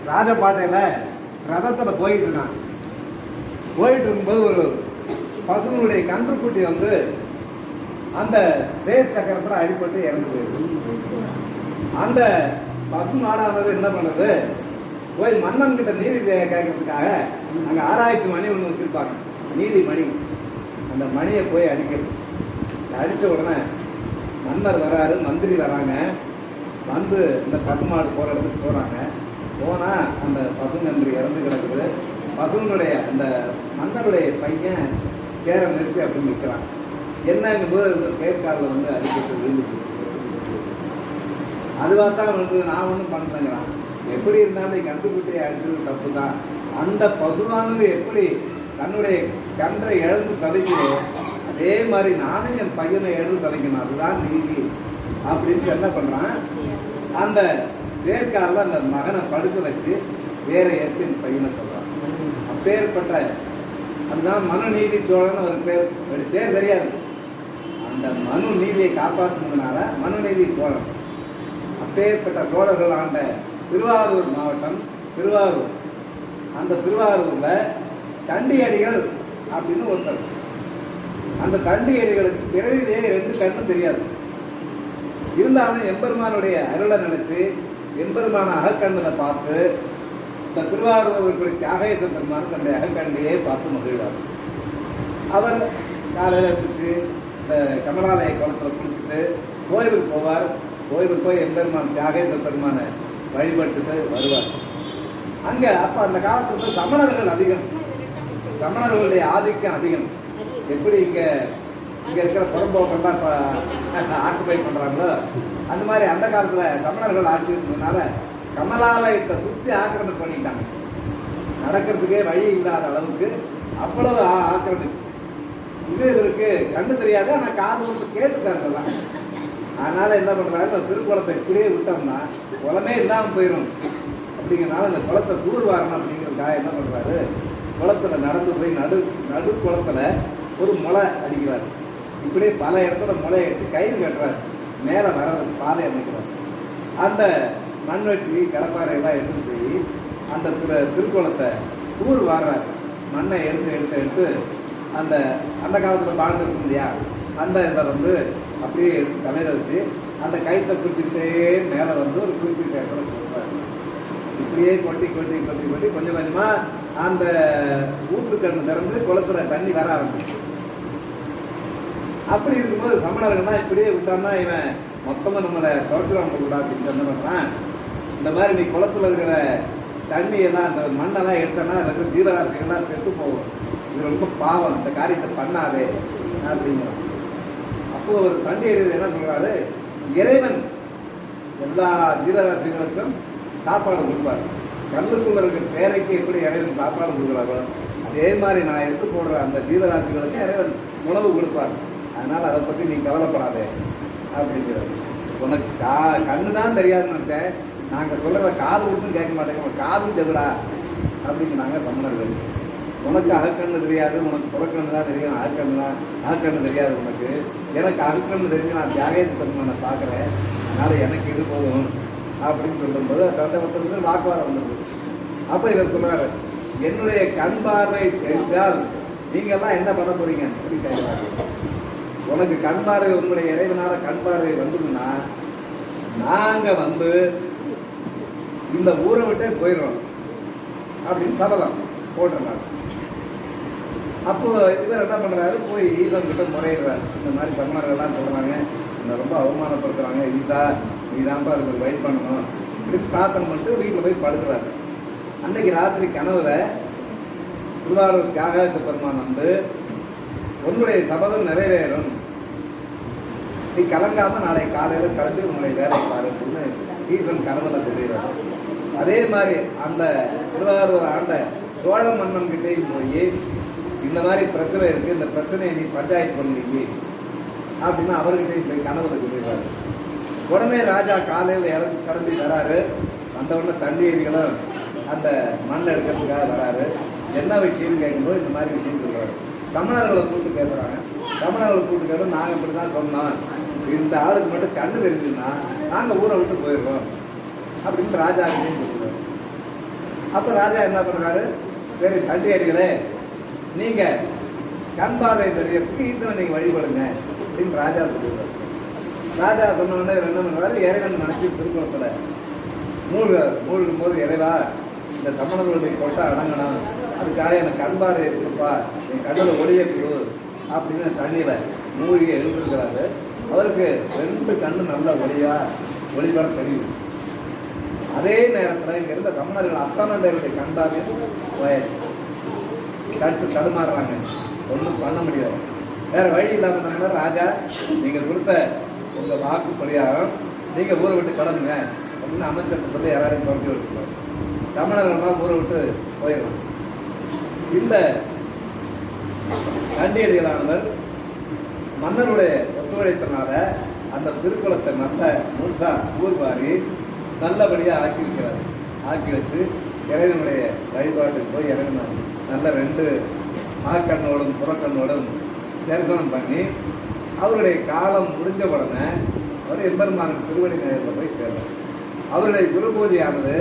ராஜபாட்டையில் ரதத்தில் போயிட்டு இருக்கான். போயிட்டு இருக்கும்போது ஒரு பசுனுடைய கன்றுக்குட்டி வந்து அந்த தேர் சக்கரத்தில் அடிபட்டு இறந்து போயிருக்கு. அந்த பசு நாடானது என்ன பண்ணுறது, போய் மன்னன் கிட்ட நீதி கேட்கறதுக்காக அங்கே ஆராய்ச்சி மணி ஒன்று வச்சுருப்பாங்க, நீதி மணி. அந்த மணியை போய் அடிக்கிறது. அடித்த உடனே மன்னர் வராரு, மந்திரி வராங்க. வந்து இந்த பசுமாடு போகிற இடத்துக்கு போகிறாங்க. போனால் அந்த பசுநன்றி இறந்து கிடக்குது. பசுனுடைய அந்த மன்னருடைய பையன் கேரை நிறுத்தி அப்படின்னு நிற்கிறான். என்னங்கும் போது கேட்காலில் வந்து அடிக்கிறது விழுந்து. அதுவாக தான் வந்து நான் ஒன்றும் பண்ணுறேங்கிறான். எப்படி இருந்தாலும் கண்டுபிடியை அடித்தது தப்பு தான். அந்த பசுவானது எப்படி தன்னுடைய கன்றை இழந்து தவிக்கிறோ அதே மாதிரி நானும் என் பையனை இழந்து தவிக்கணும், அதுதான் நீதி அப்படின்னு என்ன பண்ணுறான். அந்த வேர்க்காரில் அந்த மகனை படுக்க வச்சு வேற ஏற்று என் பையனை சொல்கிறான். அப்பேற்பட்ட அதுதான் மனுநீதி சோழன் ஒரு பேர். பேர் தெரியாது. அந்த மனு நீதியை காப்பாற்றுனதுனால மனுநீதி சோழன். அப்பேற்பட்ட சோழர்கள் ஆண்ட திருவாரூர் மாவட்டம் திருவாரூர். அந்த திருவாரூரில் தண்டியடிகள் அப்படின்னு ஒருத்தர். அந்த தண்டியடிகளுக்கு பிறவிலேயே 2 கண்ணும் தெரியாது. இருந்தாலும் எம்பெருமானுடைய அருளை நினைச்சு எம்பெருமான அகக்கண்ணில் பார்த்து இந்த திருவாரூர் தியாகேச பெருமான் தன்னுடைய அகக்கண்டையே பார்த்து மகிழ்வார். அவர் காலையில் பிடிச்சி இந்த கமலாலய குளத்தில் குளிச்சுட்டு கோயிலுக்கு போவார். கோயிலுக்கு போய் எம்பெருமான் தியாகேச பெருமானை வழிபட்டுட்டு வருவார். அங்கே அப்போ அந்த காலத்தில் சமணர்கள் அதிகம், சமணர்களுடைய ஆதிக்கம் அதிகம். எப்படி இங்கே இருக்கிற புறம்போக்கெல்லாம் இப்போ ஆக்குபை பண்ணுறாங்களோ அந்த மாதிரி அந்த காலத்தில் தமிழர்கள் ஆட்சி இருந்ததுனால கமலாலயத்தை சுற்றி ஆக்கிரமிப்பு பண்ணிட்டாங்க. நடக்கிறதுக்கே வழி இல்லாத அளவுக்கு அவ்வளவு ஆக்கிரமிப்பு. இது இவருக்கு கண்ணு தெரியாது, ஆனால் காது வந்து கேட்டுக்காருங்கலாம். அதனால் என்ன பண்ணுறாரு, திருக்குளத்தை இப்படியே விட்டோம்னா குளமே இல்லாமல் போயிடும் அப்படிங்கிறனால அந்த குளத்தை தூர்வாரணும் அப்படிங்கிறதுக்காக என்ன பண்ணுறாரு, குளத்தில் நடந்து போய் நடு குளத்தில் ஒரு முளை அடிக்கிறார். இப்படியே பல இடத்துல முளை அடித்து கயிறு கட்டுறாரு. மேலே வர பாதை அமைக்கிறார். அந்த மண்வெட்டி கடப்பாறையெல்லாம் எடுத்துகிட்டு போய் அந்த திருக்குளத்தை தூர் வாடுறாரு. மண்ணை எடுத்து அந்த அந்த காலத்தில் வாழ்ந்துருக்கும் இல்லையா, அந்த இதில் வந்து அப்படியே எடுத்து தலையில் வச்சு அந்த கயிற்றை பிடிச்சிக்கிட்டே மேலே வந்து ஒரு குறிப்பிட்ட இடத்துல கொடுப்பாரு. இப்படியே கொட்டி கொஞ்சம் கொஞ்சமாக அந்த ஊத்துக்கண்ணு திறந்து குளத்தில் தண்ணி வர ஆரம்பிச்சு. அப்படி இருக்கும்போது சமணர்கள்லாம் இப்படியே விட்டான்னா இவன் மொத்தமாக நம்மளை துறக்கிறவங்க கூட அப்படின்னு என்ன பண்ணுறான், இந்த மாதிரி நீ குளத்தில் இருக்கிற தண்ணியெல்லாம் அந்த மண்ணெல்லாம் எடுத்தோன்னா அதில் ஜீவராசிகள்லாம் செத்து போகும், இது ரொம்ப பாவம், இந்த காரியத்தை பண்ணாதே அப்படிங்கிறான். அப்போது ஒரு தண்ணி எடுத்து என்ன சொல்கிறாரு, இறைவன் எல்லா ஜீவராசிகளுக்கும் சாப்பாடு கொடுப்பார். கல்லுக்குள்ள இருக்கிற பேரைக்கு எப்படி இறைவன் சாப்பாடு கொடுக்குறாரோ அதே மாதிரி நான் எடுத்து போடுற அந்த ஜீவராசிகளுக்கு இறைவன் உணவு கொடுப்பார். அதனால் அதை பற்றி நீ கவலைப்படாதே அப்படிங்கிறது. உனக்கு கண்ணு தான் தெரியாதுன்னு நினச்சேன், நாங்கள் சொல்கிற காது கொடுத்தும் கேட்க மாட்டேங்க, காது தெவிடா அப்படிங்கிறாங்க சமணர்கள். உனக்கு அகக்கண்ணு தெரியாது, உனக்கு புறக்கண்ணு தான் தெரியும், அகக்கண்ணு தெரியாது உனக்கு. எனக்கு அகக்கண்ணு தெரிஞ்சு நான் தியாகேச பெருமானை பார்க்குறேன், அதனால் எனக்கு இது போதும் அப்படின்னு சொல்லும்போது சட்டமன்றத்தில் வாக்குவாதம் வந்தது. அப்போ இவர் சொல்கிறாரு, என்னுடைய கண் பார்வை தெரிந்தால் நீங்கள்லாம் என்ன பண்ண போறீங்க அப்படின்னு கேட்குறாரு. உனக்கு கண் பார்வை, உங்களுடைய இறைவனால கண் பார்வை வந்ததுன்னா நாங்கள் வந்து இந்த ஊரை விட்டே போயிடுறோம் அப்படின்னு சபதம் போட்டுறாரு. அப்போ இவர் என்ன பண்ணுறாரு, போய் ஈசன் கிட்ட முறையிடுறாரு. இந்த மாதிரி சமணர்கள்லாம் சொல்கிறாங்க, இந்த ரொம்ப அவமானப்படுத்துகிறாங்க, ஈசா நீ தான்ப்பா அதுக்கு வெயிட் பண்ணணும் இப்படி பிரார்த்தனை பண்ணிட்டு வீட்டில் போய் படுக்கிறாரு. அன்னைக்கு ராத்திரி கனவுல திருவாரூர் தியாகேச பெருமான் வந்து உன்னுடைய சபதம் நிறைவேறும், நீ கலங்காம நாளை காலையில் கிளம்பி உன்னுடைய வேலை பாரு அப்படின்னு ஈசன் கனவுல சொல்லிடுறாரு. அதே மாதிரி அந்த திருவாரூர் ஆண்ட சோழ மன்னன் கிட்டேயும் போய் இந்த மாதிரி பிரச்சனை இருக்குது, இந்த பிரச்சனையை நீ பஞ்சாயத்து பண்ணுவீங்க அப்படின்னு அவர்கிட்டையும் போய் கனவுல சொல்லிடுறாரு. உடனே ராஜா காலையில் கிளம்பி வராரு. அந்த உடனே தண்ணீர்களும் அந்த மண் எடுக்கிறதுக்காக வராரு. என்ன விஷயம்னு கேட்கும்போது இந்த மாதிரி விஷயம் சொல்கிறாரு. தமிழர்களை கூப்பிட்டு கேட்குறாங்க. தமிழர்களை கூப்பிட்டு கேட்க நாங்கள் இப்படி தான் சொன்னோம், இந்த ஆளுக்கு மட்டும் கண்ணு தெரிஞ்சுன்னா நாங்கள் ஊரை விட்டு போயிடுறோம் அப்படின்னு ராஜாக்கிட்டையும் சொல்லுவார். அப்போ ராஜா என்ன பண்ணுறாரு, சரி தண்டியடிகளே நீங்கள் கண் பார்வை தெரியறதுக்கு ஈசனை நீங்கள் வழிபடுங்க அப்படின்னு ராஜா சொல்லுவார். ராஜா சொன்ன உடனே என்ன பண்ணுறாரு, இறைவன் நினச்சி திருக்குளத்தில் மூழ்கும் போது, இறைவா இந்த சமணர்களுடைய கொட்டை அடங்கணும், அதுக்காக எனக்கு கண் பார்வை இருக்குப்பா, என் கண்ணில் ஒளியை கொடு அப்படின்னு தண்ணியில் மூழ்கி எழுந்திருக்கிறாரு. அவருக்கு 2 கண்ணு நல்ல ஒளிபட தெரியும். அதே நேரத்தில் இங்கே இருந்த சமணர்கள் அத்தனை பேருடைய கண்டாவே கடுத்து தடுமாறுறாங்க, ஒன்றும் பண்ண முடியாது. வேறு வழி இல்லாமல் நம்ம ராஜா நீங்கள் கொடுத்த உங்கள் வாக்கு பரிகாரம் நீங்கள் ஊரை விட்டு கிளம்புங்க அப்படின்னு அமைச்சர் சொல்லி யாரையும் துவக்கி வச்சுருப்பாங்க. தமிழர்கள்லாம் ஊரை விட்டு போயிடலாம். இந்த கண்டியடிகளானவர் மன்னருடைய ஒத்துழைத்தனால அந்த திருக்குளத்தை நல்ல முழுசா ஊர்வாரி நல்லபடியாக ஆக்கி வைக்கிறார். ஆக்கி வச்சு இறைவனுடைய வழிபாட்டுக்கு போய் இறைவன் நல்ல 2 ஆக்கண்ணோடும் புறக்கண்ணோடும் தரிசனம் பண்ணி அவருடைய காலம் முடிஞ்ச உடனே அவர் எம்பெருமான் திருவடி நேரத்தில் போய் சேர்ந்தார். அவருடைய குரு பூஜையானது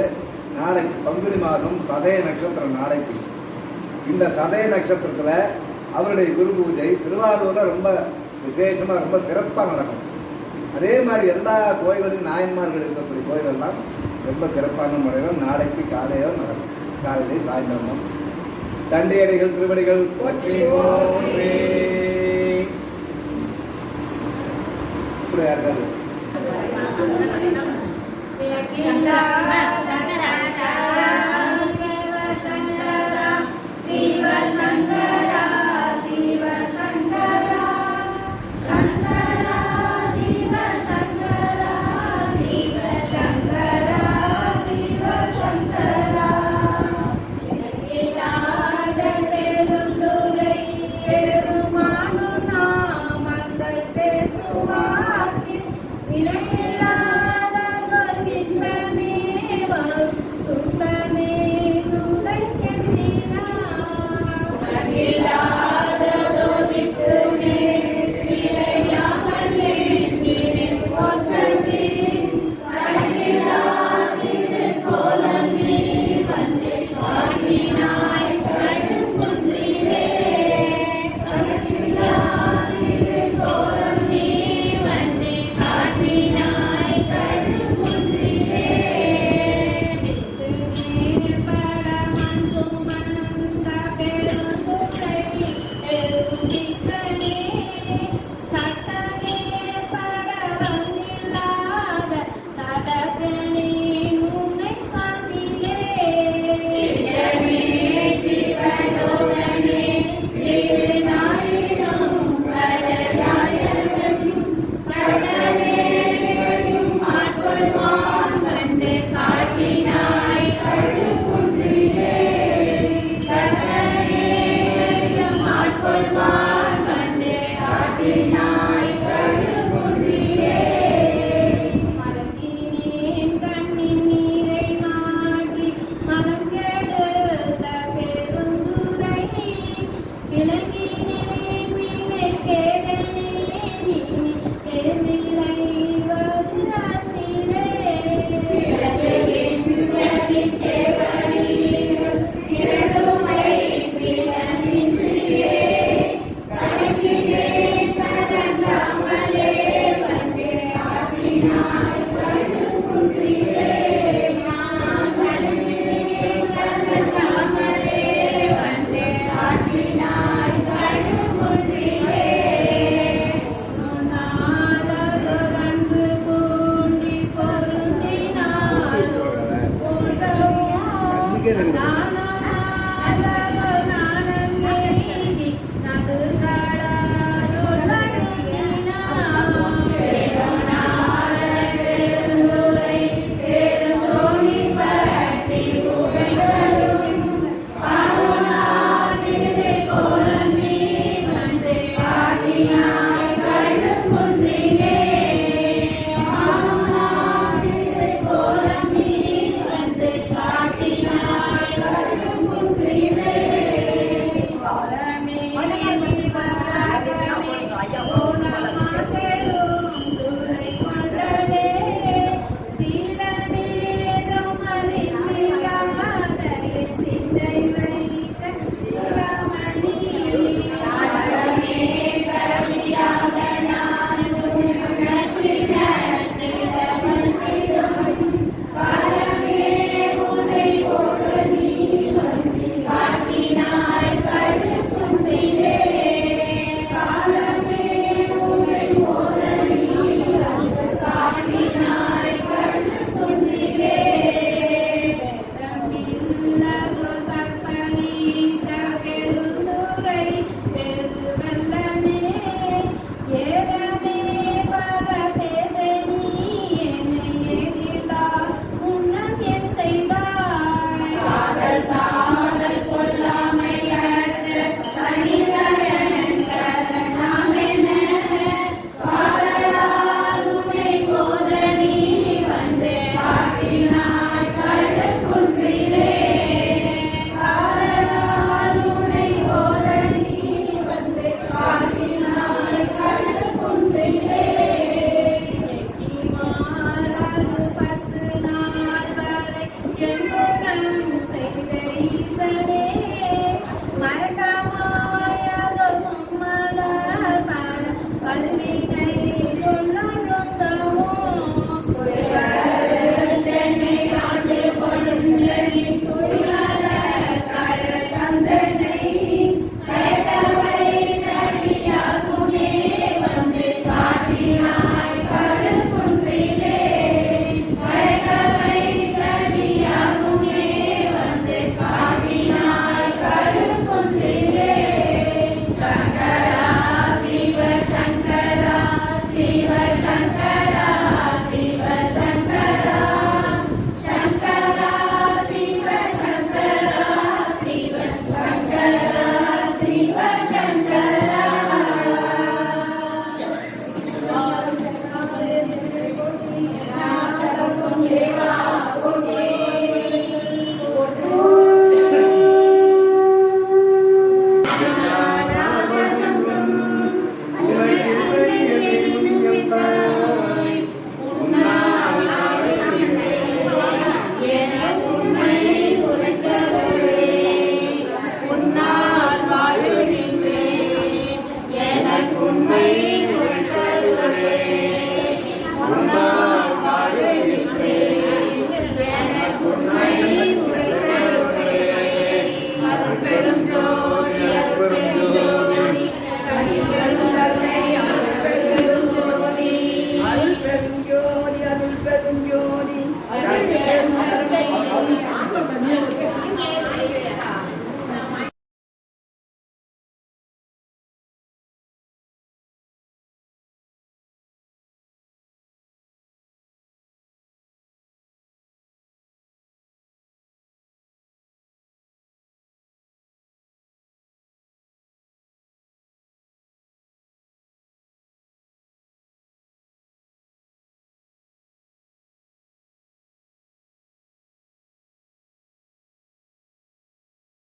நாளைக்கு பங்குனி மாதம் சதய நட்சத்திரம் நாளைக்கு. இந்த சதய நட்சத்திரத்தில் அவருடைய குரு பூஜை திருவாரூரில் ரொம்ப விசேஷமாக ரொம்ப சிறப்பாக நடக்கும். அதே மாதிரி எல்லா கோயில்களிலும் நாயன்மார்கள் இருக்கக்கூடிய கோயிலெல்லாம் ரொம்ப சிறப்பான முறையில் நாளைக்கு காலையில் நடக்கும். காலையிலே சாயந்தரமும் தண்டியடிகள் திருவடிகள் இப்படி யாருக்காது